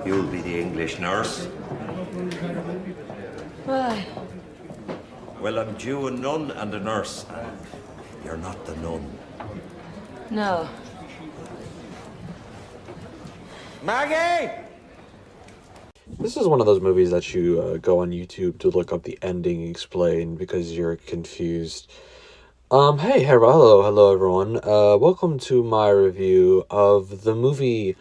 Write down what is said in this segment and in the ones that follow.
You'll be the English nurse. Why? Well, I'm due a nun and a nurse, and you're not the nun. No. Maggie! This is one of those movies that you go on YouTube to look up the ending explained because you're confused. Hello everyone. Welcome to my review of the movie,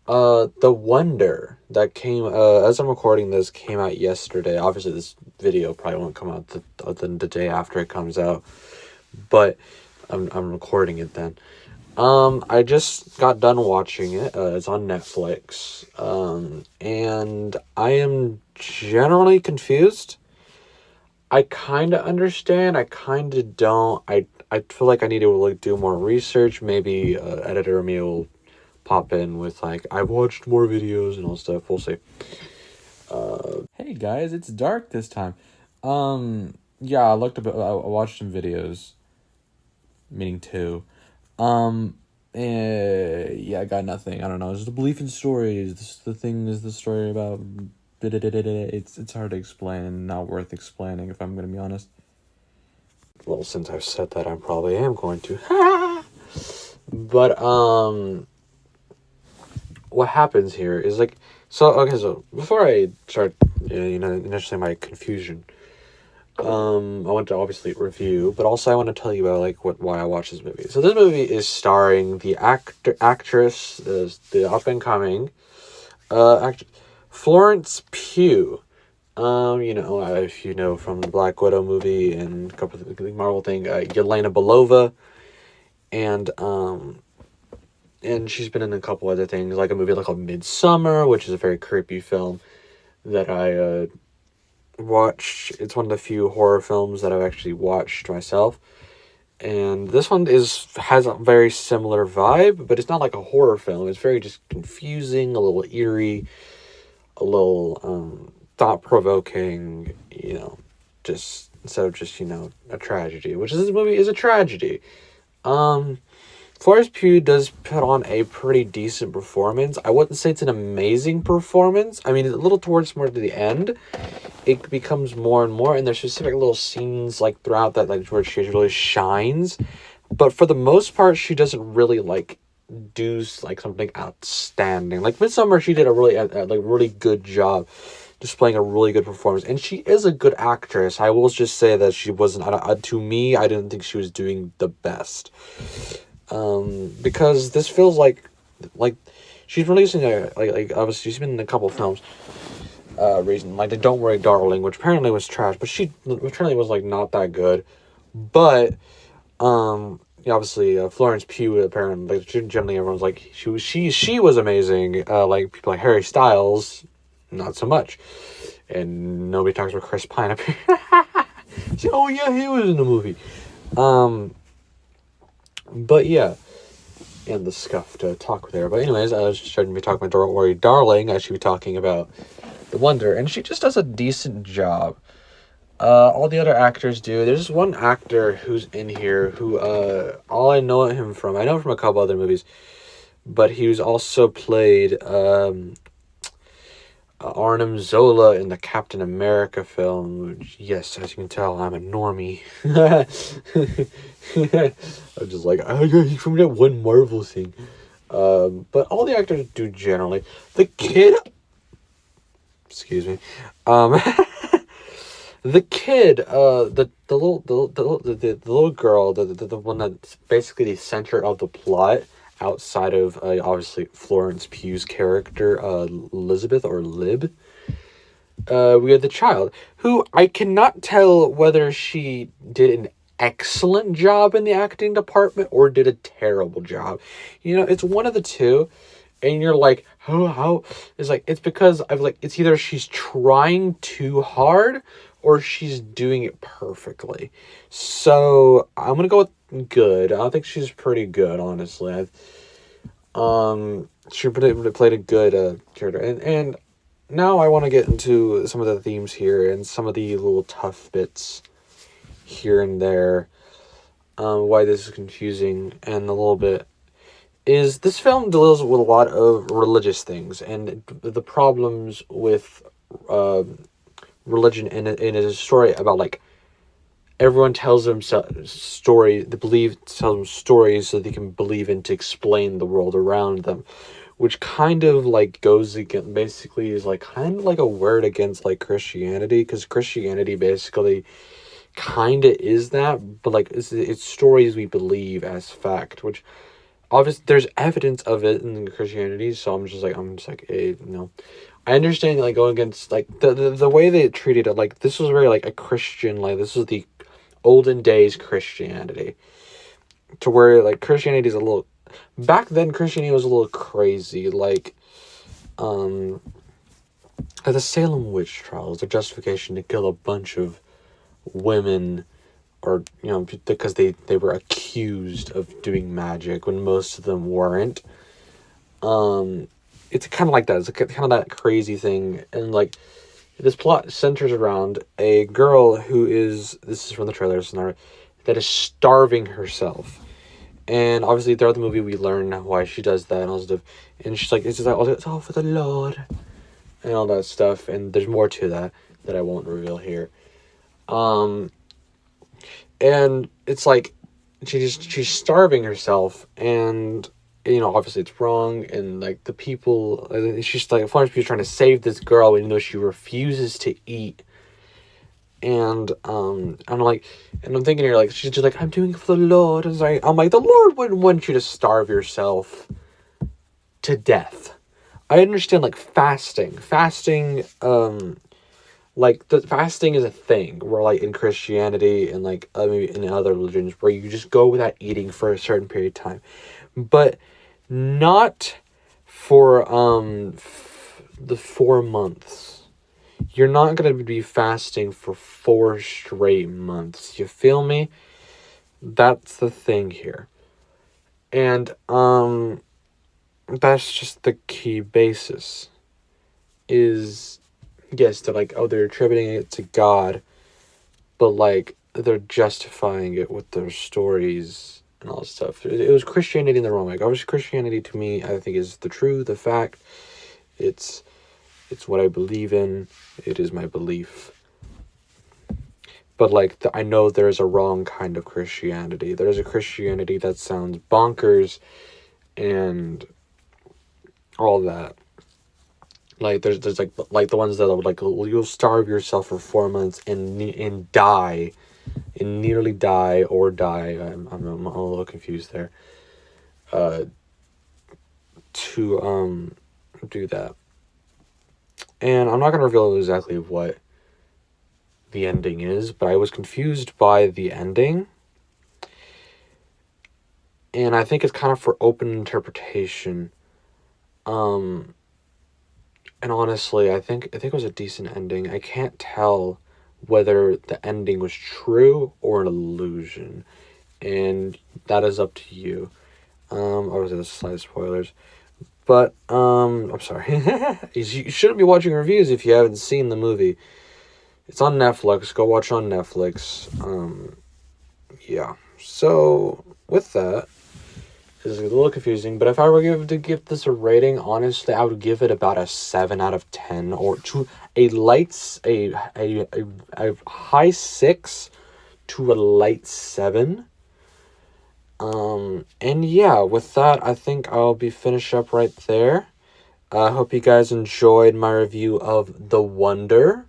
The Wonder, that came, as I'm recording this, came out yesterday. Obviously, this video probably won't come out the day after it comes out, but I'm recording it then. I just got done watching it. It's on Netflix. And I am generally confused. I kind of understand. I kind of don't. I feel like I need to like do more research. Maybe editor me will pop in with like, I've watched more videos and all stuff. We'll see. Hey guys, it's dark this time. Yeah, I watched some videos. Meaning two. Yeah, I got nothing. I don't know. It's the belief in stories. Is the story about. It's hard to explain and not worth explaining if I'm gonna be honest. Well, since I've said that, I probably am going to. But what happens here is like, so before I start, initially my confusion. I want to obviously review, but also I want to tell you about like why I watched this movie. So this movie is starring the actress, the up and coming, Florence Pugh. If you know from the Black Widow movie and a couple of the Marvel thing, Yelena Belova, and she's been in a couple other things, like a movie called Midsummer, which is a very creepy film that I watched. It's one of the few horror films that I've actually watched myself, and this one has a very similar vibe, but it's not like a horror film. It's very just confusing, a little eerie, a little thought-provoking, just a tragedy, which this movie is a tragedy. Florence Pugh does put on a pretty decent performance. I wouldn't say it's an amazing performance. I mean, a little towards more to the end, it becomes more and more, and there's specific little scenes like throughout that, like where she really shines. But for the most part, she doesn't really like do like something outstanding. Like Midsummer, she did a really good job displaying a really good performance, and she is a good actress. I will just say that she wasn't. To me, I didn't think she was doing the best. Because this feels like she's releasing obviously she's been in a couple films recently, like the Don't Worry Darling, which apparently was trash, but she apparently was like not that good. But obviously Florence Pugh, apparently generally everyone's like she was amazing. Like people like Harry Styles, not so much, and nobody talks about Chris Pine up here. Oh yeah, he was in the movie. But yeah, and the scuff to talk there. But anyways, I was just starting to be talking about Don't Worry Darling. I should be talking about The Wonder, and she just does a decent job. All the other actors do. There's one actor who's in here who, all I know him from, I know him from a couple other movies, but he was also played, Arnim Zola in the Captain America film. Yes, as you can tell, I'm a normie. I'm just like, oh yeah, he's from that one Marvel thing. But all the actors do generally. The kid, excuse me, the kid, the little girl, the one that's basically the center of the plot, outside of obviously Florence Pugh's character, Elizabeth or Lib. We have the child, who I cannot tell whether she did an excellent job in the acting department or did a terrible job. It's one of the two, and you're like, how? It's like, it's because it's either she's trying too hard or she's doing it perfectly. So I'm gonna go with good. I think she's pretty good, honestly. She played a good character, and now I want to get into some of the themes here and some of the little tough bits here and there. Why this is confusing and a little bit is this film deals with a lot of religious things and the problems with religion, and it is a story about like everyone tells themselves stories. Tell them stories so they can believe in to explain the world around them, which kind of like goes against, basically is like kind of like a word against like Christianity, because Christianity basically kind of is that, but like it's stories we believe as fact, which obviously there's evidence of it in Christianity. So I'm just like, hey, no. I understand like going against like the way they treated it, like this was very like a Christian, like this was the olden days Christianity, to where like Christianity is a little, back then Christianity was a little crazy, like the Salem witch trials, the justification to kill a bunch of women, or because they were accused of doing magic when most of them weren't. It's kind of like that. It's kind of that crazy thing, and like this plot centers around a girl who is, this is from the trailers, that is starving herself. And obviously throughout the movie we learn why she does that and all stuff. And she's like, it's just like, it's all for the Lord and all that stuff. And there's more to that I won't reveal here. And it's like she's starving herself, and obviously it's wrong, and like the people, she's like, a bunch of people trying to save this girl even though she refuses to eat. And I'm thinking here, like, she's just like, I'm doing it for the Lord. And I'm like, the Lord wouldn't want you to starve yourself to death. I understand like fasting, like the fasting is a thing where like in Christianity and like maybe in other religions where you just go without eating for a certain period of time, but not for the 4 months. You're not going to be fasting for 4 straight months. You feel me? That's the thing here. And that's just the key basis. Is, yes, they're like, oh, they're attributing it to God, but like they're justifying it with their stories and all this stuff. It was Christianity in the wrong way. Obviously, Christianity to me, I think, is the fact. It's what I believe in. It is my belief. But like, I know there's a wrong kind of Christianity. There's a Christianity that sounds bonkers and all that. Like there's like the ones that are like, you'll starve yourself for 4 months and die, and nearly die or die. I'm a little confused there. To do that. And I'm not going to reveal exactly what the ending is, but I was confused by the ending. And I think it's kind of for open interpretation. And honestly, I think it was a decent ending. I can't tell whether the ending was true or an illusion. And that is up to you. Obviously, there's slight spoilers. But, I'm sorry. You shouldn't be watching reviews if you haven't seen the movie. It's on Netflix. Go watch on Netflix. Yeah. So, with that, it's a little confusing, but if I were to give this a rating, honestly, I would give it about a 7 out of 10, or to a high 6 to a light 7. And yeah, with that, I think I'll be finished up right there. I hope you guys enjoyed my review of The Wonder.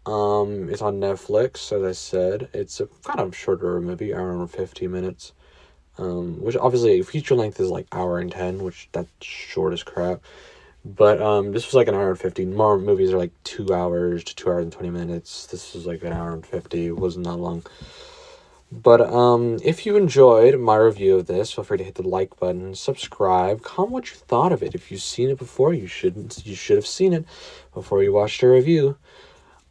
It's on Netflix, as I said. It's a kind of shorter movie, around 50 minutes. Which obviously feature length is like hour and 10, which that's short as crap. But this was like an hour and 50. More movies are like 2 hours to 2 hours and 20 minutes. This was like an hour and 50. It wasn't that long. But if you enjoyed my review of this, feel free to hit the like button, subscribe, comment what you thought of it. If you've seen it before, you should have seen it before you watched the review.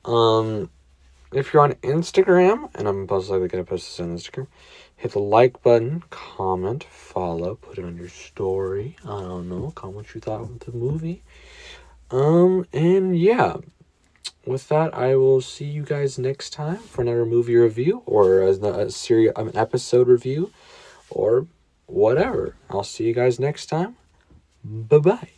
If you're on Instagram, and I'm most likely going to post this on Instagram, hit the like button, comment, follow, put it on your story. I don't know, comment what you thought of the movie. And yeah. With that, I will see you guys next time for another movie review, or an episode review, or whatever. I'll see you guys next time. Bye-bye.